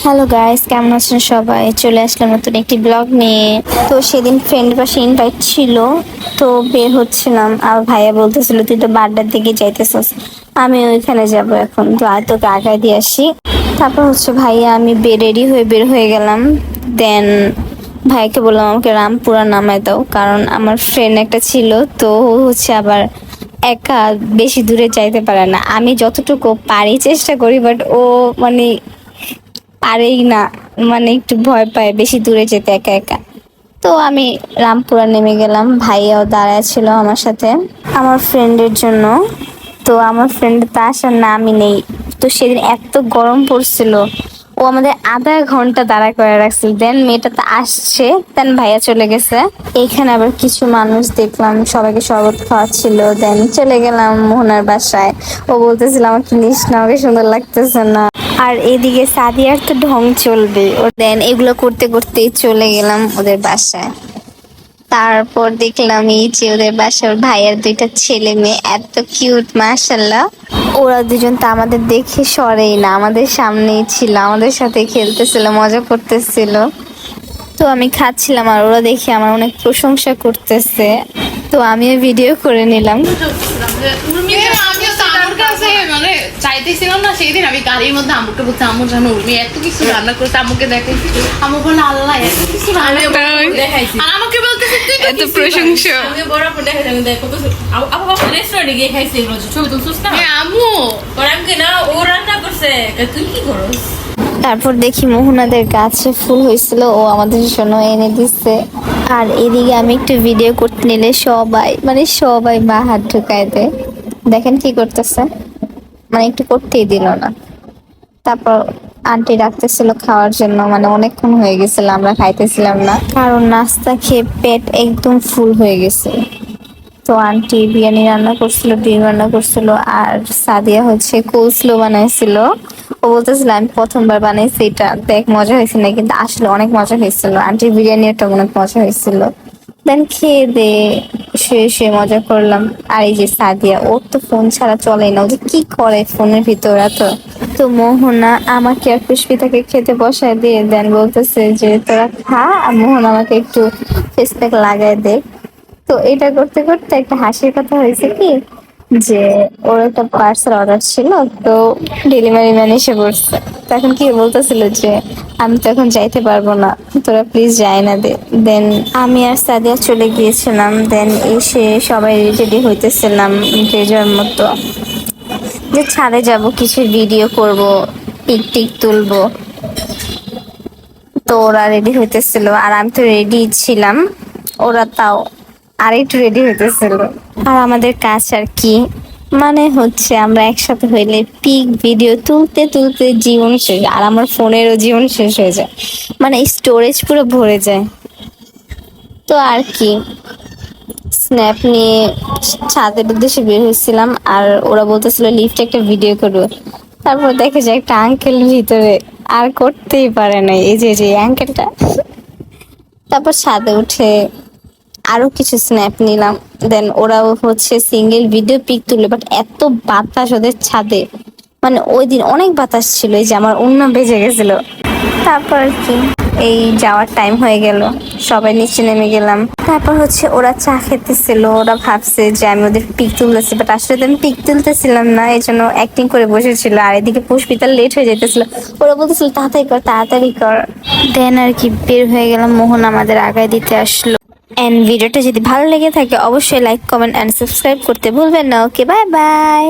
Hello guys, কেমন আছেন সবাই? চলে আসলাম নতুন একটি ব্লগ নিয়ে। তো সেদিন ফ্রেন্ড পাশে ইনভাইট ছিল, তো বের হচ্ছিলাম। আর ভাইয়া বলতেছিল তুই তো বাড্ডার দিকে যাইতেছিস, আমি ওইখানে যাব এখন, তো আর তোকে আগায় দিয়ে আসি। তারপর ভাইয়া আমি রেডি হয়ে বের হয়ে গেলাম। দেন ভাইকে বললাম আমাকে রামপুরা নামায় দাও, কারণ আমার ফ্রেন্ড একটা ছিল, তো ও আবার একা বেশি দূরে যাইতে পারে না। আমি যতটুকু পারি চেষ্টা করি, বাট ও মানে পারেই না, মানে একটু ভয় পায় বেশি দূরে যেতে একা একা। তো আমি রামপুরা নেমে গেলাম, ভাইয়াও দাঁড়ায় ছিল আমার সাথে আমার ফ্রেন্ডের জন্য। তো আমার ফ্রেন্ড তো আসার নামই নেই। তো সেদিন এত গরম পড়ছিল, ও আমাদের আধা ঘন্টা দাঁড়া করে রাখছিল। দেন মেয়েটা তো আসছে, দেন ভাইয়া চলে গেছে। এইখানে আবার কিছু মানুষ দেখলাম সবাইকে শরবত খাওয়াচ্ছিল। দেন চলে গেলাম মোহনার বাসায়। ও বলতেছিল আমাকে নিস না, আমাকে সুন্দর লাগতেছে না। আর এদিকে সাদিয়ার তো ঢং চলবে। ও দেন এগুলো করতে করতেই চলে গেলাম ওদের বাসায়। তারপর দেখলাম এই যে ওদের বাসার ভাইয়ের দুইটা ছেলে মেয়ে এত কিউট, মাশাল্লাহ। ওরা দুজন তো আমাদের দেখে সরেই না, আমাদের সামনেই ছিল, আমাদের সাথে খেলতেছিল, মজা করতেছিল। তো আমি খাচ্ছিলাম আর ওরা দেখে আমার অনেক প্রশংসা করতেছে, তো আমিও ভিডিও করে নিলাম। মানে চাইতেছিলাম না সেই দিন, আমি গাড়ির মধ্যে আম্মুকে বলছি আম্মু জানো উর্মি এত কিছু রান্না করতে, আম্মুকে দেখাইছি। আম্মু বলে আল্লাহ এত কিছু রান্না দেখাইছি, আর আমাকে বলতেছে তুই তো এত প্রশংসা। আমি বরাবর দেখাইছি, আমি দেখো তো আপু বাবা রেস্টুরেন্টে গিয়ে খাইছি এগুলো, ছবি তুলছিস না? হ্যাঁ আম্মু ওরামকে না, ও রান্না করছে, তুই কি করস? তারপর দেখি মোহনাদের গাছে ফুল হয়েছিল, ও আমাদের জন্য এনে দিচ্ছে। আর এদিকে আমি একটু ভিডিও করতে নিলে সবাই মা হাত ঢুকায় দেয়। দেখেন কি করতেছে, মানে একটু করতেই দিল না। তারপর আন্টি ডাকতেছিল খাওয়ার জন্য, মানে অনেকক্ষণ হয়ে গেছিল আমরা খাইতেছিলাম না, কারণ নাস্তা খেয়ে পেট একদম ফুল হয়ে গেছে। তো আন্টি বিরিয়ানি রান্না করছিল, ডিম রান্না করছিল, আর সাদিয়া কোলস্লো বানাইছিল। ও বলতেছিল আমি প্রথমবার বানাইছি এটা, দেখ মজা হয়েছে না, কিন্তু আসলে অনেক মজা হয়েছিল। আন্টির বিরিয়ানিটা অনেক মজা হয়েছিল। দেন খেয়ে দে শুয়ে মজা করলাম। আর এই যে সাদিয়া, ওর তো ফোন ছাড়া চলে না, ও যে কি করে ফোনের ভিতর এত। তো মোহনা আমাকে আর পুষ্পিতাকে খেতে বসায় দিয়ে দেন বলতেছে যে তোরা খা, আর মোহন আমাকে একটু ফেস প্যাক লাগায় দে। তো এটা করতে করতে একটা হাসির কথা হয়েছে কি, যে ওর একটা পার্সেল অর্ডার ছিল, তো ডেলিভারি ম্যান এসে পড়ছে। তখন কি বলতেছিল যে আমি তো এখন যাইতে পারবো না, তোরা প্লিজ যাই না দে। দেন আমি আর সাদিয়া চলে গিয়েছিলাম। দেন এসে সবাই রেডি হইতেছিলাম যে যার মতো, যে ছাদে যাব, কিছু ভিডিও করব, পিক টিক তুলবো। তো ওরা রেডি হইতেছিল আর আমি তো রেডি ছিলাম, ওরা তাও আর একটু রেডি হইতেছিল। আর আমাদের কাজ আর কি, মানে আমরা একসাথে হইলে পিক ভিডিও তুলতে তুলতে জীবন শেষ, আর আমার ফোনেরও জীবন শেষ হয়ে যায়, মানে স্টোরেজ পুরো ভরে যায়। তো আর কি, স্ন্যাপ নিয়ে ছাদের উদ্দেশ্যে বের হয়েছিলাম, আর ওরা বলতেছিল লিফটে একটা ভিডিও করবো। তারপর দেখে যায় একটা আঙ্কেল ভিতরে, আর করতেই পারে না, এই যে আঙ্কেলটা। তারপর ছাদে উঠে আরো কিছু স্ন্যাপ নিলাম। দেন ওরাও সিঙ্গেল ভিডিও পিক তুলে, বাট এত বাতাস ওদের ছাদে, মানে ওই দিন অনেক বাতাস ছিল, এই যে আমার ওড়না বেজে গেছিল। তারপর আর কি, এই যাওয়ার টাইম হয়ে গেল, সবাই নিচে নেমে গেলাম। তারপর ওরা চা খেতেছিল, ওরা ভাবছে যে আমি ওদের পিক তুলতেছি, বাট আসলে তো আমি পিক তুলতেছিলাম না, এই জন্য অ্যাক্টিং করে বসেছিল। আর এদিকে পুষ্পিতা লেট হয়ে যেতেছিল, ওরা বলতেছিল তাড়াতাড়ি কর। দেন আর কি বের হয়ে গেলাম, মোহন আমাদের আগায় দিতে আসলো। এন্ড ভিডিওটা যদি ভালো লেগে থাকে অবশ্যই লাইক, কমেন্ট এন্ড সাবস্ক্রাইব করতে ভুলবেন না। ওকে, বাই বাই।